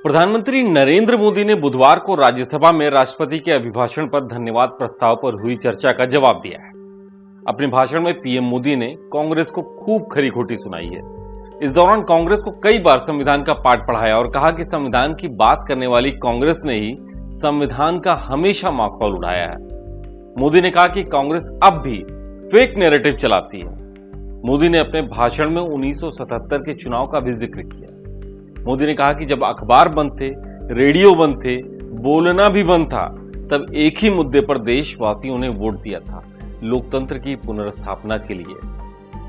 प्रधानमंत्री नरेंद्र मोदी ने बुधवार को राज्यसभा में राष्ट्रपति के अभिभाषण पर धन्यवाद प्रस्ताव पर हुई चर्चा का जवाब दिया है। अपने भाषण में पीएम मोदी ने कांग्रेस को खूब खरी खोटी सुनाई है। इस दौरान कांग्रेस को कई बार संविधान का पाठ पढ़ाया और कहा कि संविधान की बात करने वाली कांग्रेस ने ही संविधान का हमेशा माखौल उड़ाया है। मोदी ने कहा कि कांग्रेस अब भी फेक नैरेटिव चलाती है। मोदी ने अपने भाषण में 1977 के चुनाव का भी जिक्र किया। मोदी ने कहा कि जब अखबार बंद थे, रेडियो बंद थे, बोलना भी बंद था, तब एक ही मुद्दे पर देशवासियों ने वोट दिया था, लोकतंत्र की पुनर्स्थापना के लिए,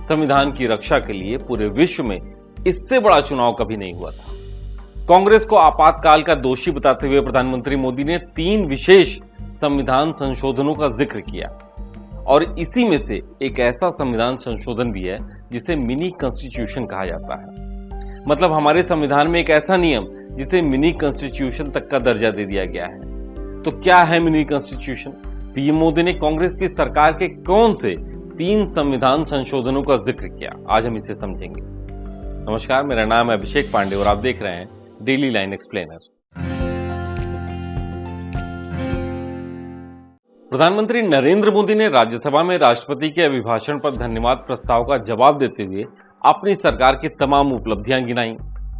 संविधान की रक्षा के लिए। पूरे विश्व में इससे बड़ा चुनाव कभी नहीं हुआ था। कांग्रेस को आपातकाल का दोषी बताते हुए प्रधानमंत्री मोदी ने 3 विशेष संविधान संशोधनों का जिक्र किया और इसी में से एक ऐसा संविधान संशोधन भी है जिसे मिनी कॉन्स्टिट्यूशन कहा जाता है। मतलब हमारे संविधान में एक ऐसा नियम जिसे मिनी कॉन्स्टिट्यूशन तक का दर्जा दे दिया गया है। तो क्या है मिनी कॉन्स्टिट्यूशन? पीएम मोदी ने कांग्रेस की सरकार के कौन से 3 संविधान संशोधनों का जिक्र किया, आज हम इसे समझेंगे। नमस्कार, मेरा नाम है अभिषेक पांडे और आप देख रहे हैं डेली लाइन एक्सप्लेनर। प्रधानमंत्री नरेंद्र मोदी ने राज्यसभा में राष्ट्रपति के अभिभाषण पर धन्यवाद प्रस्ताव का जवाब देते हुए अपनी सरकार की तमाम उपलब्धियां गिनाई।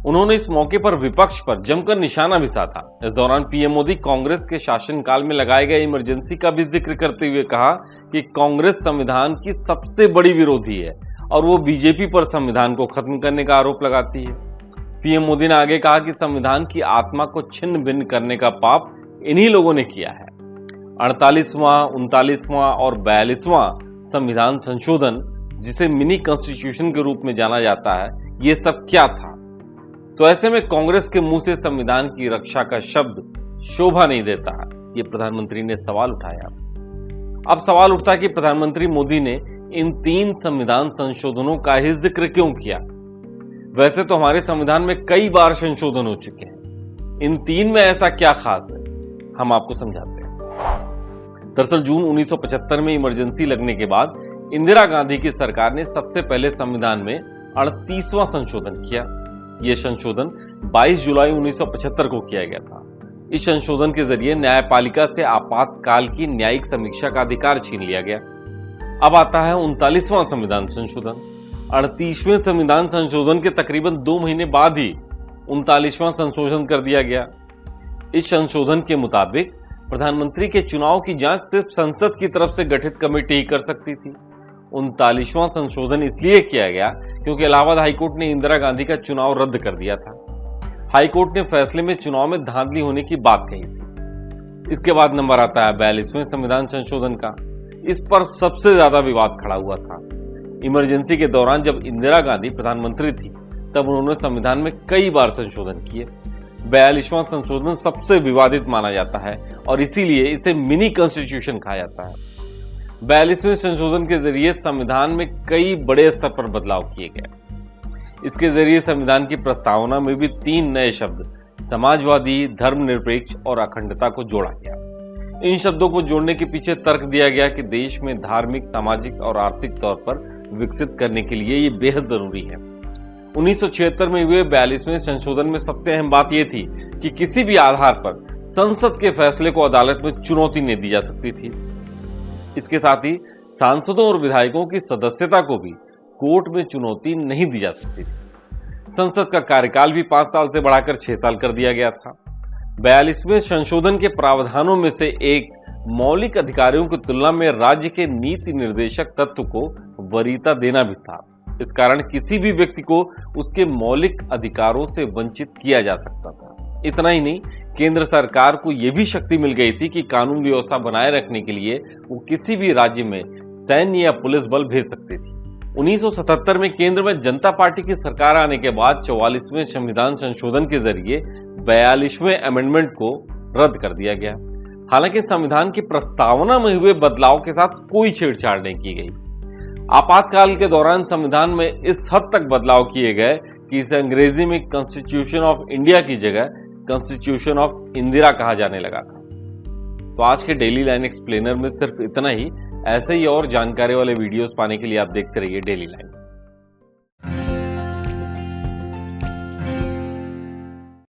उन्होंने इस मौके पर विपक्ष पर जमकर निशाना भी साधा। इस दौरान पीएम मोदी कांग्रेस के शासनकाल में लगाए गए इमरजेंसी का भी जिक्र करते हुए कहा कि कांग्रेस संविधान की सबसे बड़ी विरोधी है और वो बीजेपी पर संविधान को खत्म करने का आरोप लगाती है। पीएम मोदी ने आगे कहा कि संविधान की आत्मा को छिन्न भिन्न करने का पाप इन्हीं लोगों ने किया है। 48वां, 39वां और 42वां संविधान संशोधन, जिसे मिनी कॉन्स्टिट्यूशन के रूप में जाना जाता है, ये सब क्या था? तो ऐसे में कांग्रेस के मुंह से संविधान की रक्षा का शब्द शोभा नहीं देता है, ये प्रधानमंत्री ने सवाल उठाया। अब सवाल उठता है कि प्रधानमंत्री मोदी ने इन 3 संविधान संशोधनों का ही जिक्र क्यों किया? वैसे तो हमारे संविधान में कई बार संशोधन हो चुके हैं, इन 3 में ऐसा क्या खास है, हम आपको समझाते हैं। दरअसल जून 1975 में इमरजेंसी लगने के बाद इंदिरा गांधी की सरकार ने सबसे पहले संविधान में 38वां संशोधन किया। यह संशोधन 22 जुलाई 1975 को किया गया था। इस संशोधन के जरिए न्यायपालिका से आपातकाल की न्यायिक समीक्षा का अधिकार छीन लिया गया। अब आता है 39वां संविधान संशोधन। 38वें संविधान संशोधन के तकरीबन 2 महीने बाद ही 39वां संशोधन कर दिया गया। इस संशोधन के मुताबिक प्रधानमंत्री के चुनाव की जांच सिर्फ संसद की तरफ से गठित कमेटी ही कर सकती थी। 39वां संशोधन इसलिए किया गया क्योंकि इलाहाबाद हाईकोर्ट ने इंदिरा गांधी का चुनाव रद्द कर दिया था। हाईकोर्ट ने फैसले में चुनाव में धांधली होने की बात कही थी। इसके बाद नंबर आता है 42वें संविधान संशोधन का। इस पर सबसे ज्यादा विवाद खड़ा हुआ था। इमरजेंसी के दौरान जब इंदिरा गांधी प्रधानमंत्री थी, तब उन्होंने संविधान में कई बार संशोधन किए। 42वां संशोधन सबसे विवादित माना जाता है और इसीलिए इसे मिनी कॉन्स्टिट्यूशन कहा जाता है। 42वें संशोधन के जरिए संविधान में कई बड़े स्तर पर बदलाव किए गए। इसके जरिए संविधान की प्रस्तावना में भी 3 नए शब्द, समाजवादी, धर्मनिरपेक्ष और अखंडता, को जोड़ा गया। इन शब्दों को जोड़ने के पीछे तर्क दिया गया कि देश में धार्मिक, सामाजिक और आर्थिक तौर पर विकसित करने के लिए ये बेहद जरूरी है। 1976 में हुए 42वें संशोधन में सबसे अहम बात यह थी कि किसी भी आधार पर संसद के फैसले को अदालत में चुनौती नहीं दी जा सकती थी। इसके साथ ही सांसदों और विधायकों की सदस्यता को भी कोर्ट में चुनौती नहीं दी जा सकती थी। संसद का कार्यकाल भी 5 साल से बढ़ाकर 6 साल कर दिया गया था। 42वें संशोधन के प्रावधानों में से एक मौलिक अधिकारों की तुलना में राज्य के नीति निर्देशक तत्व को वरीयता देना भी था। इस कारण किसी भी व्यक्ति को उसके मौलिक अधिकारों से वंचित किया जा सकता था। इतना ही नहीं, केंद्र सरकार को यह भी शक्ति मिल गई थी कि कानून व्यवस्था बनाए रखने के लिए वो किसी भी राज्य में सैन्य या पुलिस बल भेज सकती थी। 1977 में केंद्र में जनता पार्टी की सरकार आने के बाद 44वें संविधान संशोधन के जरिए 42वें अमेंडमेंट को रद्द कर दिया गया। हालांकि संविधान की प्रस्तावना में हुए बदलाव के साथ कोई छेड़छाड़ नहीं की गई। आपातकाल के दौरान संविधान में इस हद तक बदलाव किए गए कि इसे अंग्रेजी में कॉन्स्टिट्यूशन ऑफ इंडिया की जगह कॉन्स्टिट्यूशन ऑफ इंदिरा कहा जाने लगा था। तो आज के डेली लाइन एक्सप्लेनर में सिर्फ इतना ही। ऐसे ही और जानकारी वाले वीडियोस पाने के लिए आप देखते रहिए डेली लाइन।